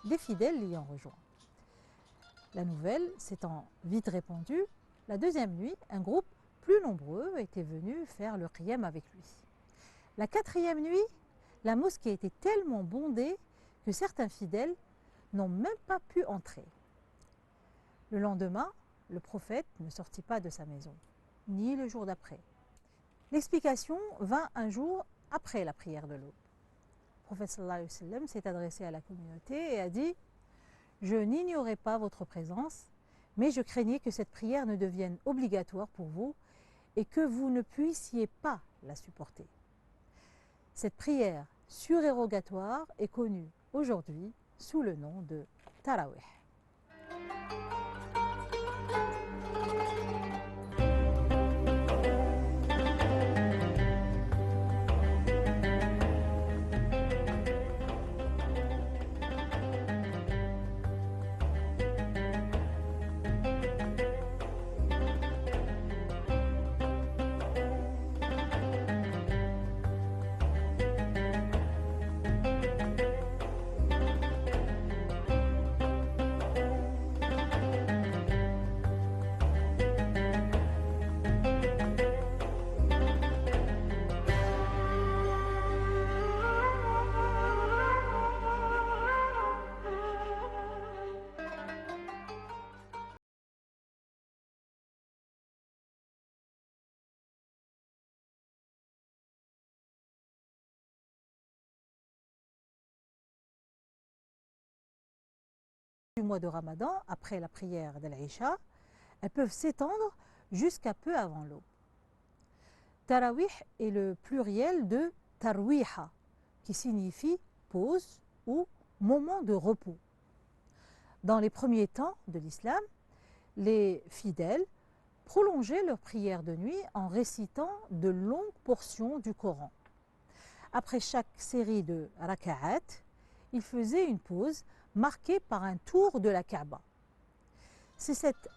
des fidèles l'ayant rejoint. La nouvelle s'étant vite répandue, la deuxième nuit, un groupe plus nombreux était venu faire le qiyam avec lui. La quatrième nuit, la mosquée était tellement bondée que certains fidèles n'ont même pas pu entrer. Le lendemain, le prophète ne sortit pas de sa maison, ni le jour d'après. L'explication vint un jour après la prière de l'aube. Le prophète sallallahu alayhi wa sallam s'est adressé à la communauté et a dit « Je n'ignorais pas votre présence, mais je craignais que cette prière ne devienne obligatoire pour vous et que vous ne puissiez pas la supporter. » Cette prière surérogatoire est connue aujourd'hui sous le nom de Tarawih. Du mois de Ramadan, après la prière de l'Aïcha, elles peuvent s'étendre jusqu'à peu avant l'aube. Tarawih est le pluriel de tarwiha, qui signifie pause ou moment de repos. Dans les premiers temps de l'islam, les fidèles prolongeaient leur prière de nuit en récitant de longues portions du Coran. Après chaque série de raka'at, ils faisaient une pause marquée par un tour de la Kaaba. C'est cette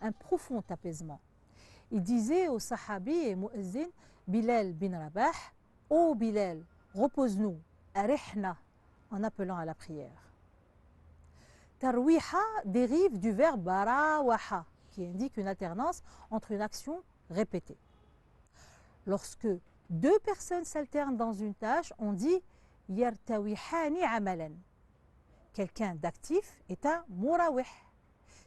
un profond apaisement. Il disait au sahabi et muezzin Bilal bin Rabah, « Ô Bilal, repose-nous, arihna » en appelant à la prière. Tarwiha dérive du verbe barawaha, qui indique une alternance entre une action répétée. Lorsque deux personnes s'alternent dans une tâche, on dit yartawihani amalan. Quelqu'un d'actif est un murawih.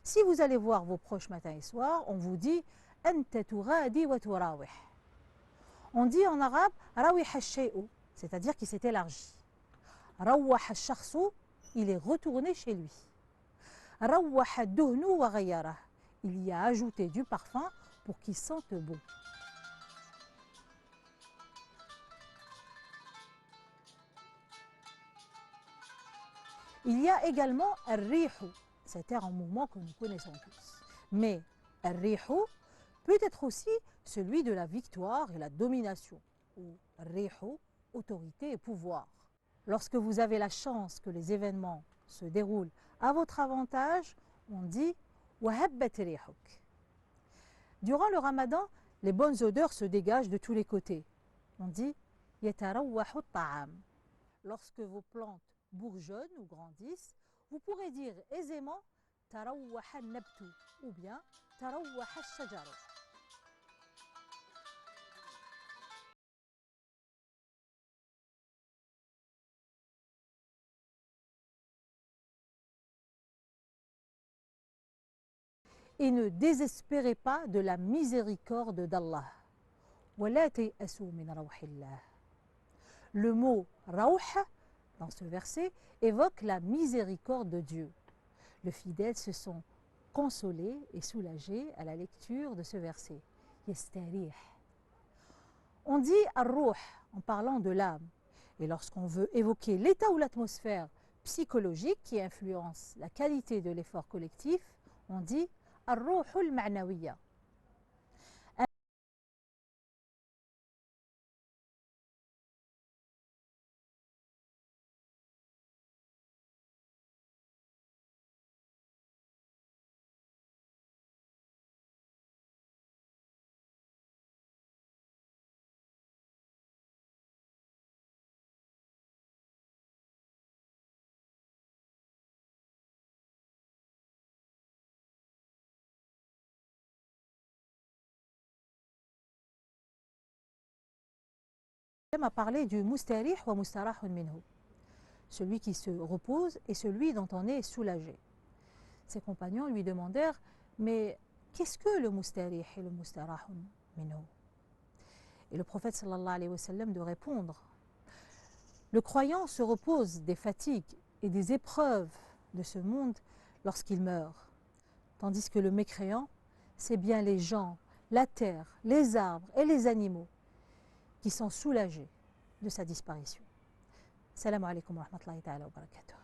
Si vous allez voir vos proches matin et soir, on vous dit anta tughadi wa turawih. On dit en arabe rawih al-shay'u, c'est-à-dire qu'il s'est élargi. Rawah al-shakhsu, il est retourné chez lui. Rawah ad-duhnu wa ghayyarah, il y a ajouté du parfum pour qu'il sente bon. Il y a également al-rihu, cet air en mouvement que nous connaissons tous. Mais al-rihu peut être aussi celui de la victoire et la domination, ou al-rihu, autorité et pouvoir. Lorsque vous avez la chance que les événements se déroulent à votre avantage, on dit wahabbat rihuk. Durant le ramadan, les bonnes odeurs se dégagent de tous les côtés. On dit yatarawwahu ta'am. Lorsque vos plantes bourgeonnent ou grandissent, vous pourrez dire aisément tarawwaha nabtu ou bien tarawwaha shajaru. Et ne désespérez pas de la miséricorde d'Allah. Le mot rawh dans ce verset évoque la miséricorde de Dieu. Les fidèles se sont consolés et soulagés à la lecture de ce verset. On dit ar-ruh en parlant de l'âme. Et lorsqu'on veut évoquer l'état ou l'atmosphère psychologique qui influence la qualité de l'effort collectif, on dit ar-ruhul ma'nawiyya. a parlé du mustarih wa mustarahun minhu, celui qui se repose et celui dont on est soulagé. Ses compagnons lui demandèrent, mais qu'est-ce que le mustarih et le mustarahun minhu? Et le prophète sallallahu alayhi wa sallam de répondre, le croyant se repose des fatigues et des épreuves de ce monde lorsqu'il meurt, tandis que le mécréant, c'est bien les gens, la terre, les arbres et les animaux qui sont soulagés de sa disparition. Salam alaikum wa rahmatullahi ta'ala wa barakatuh.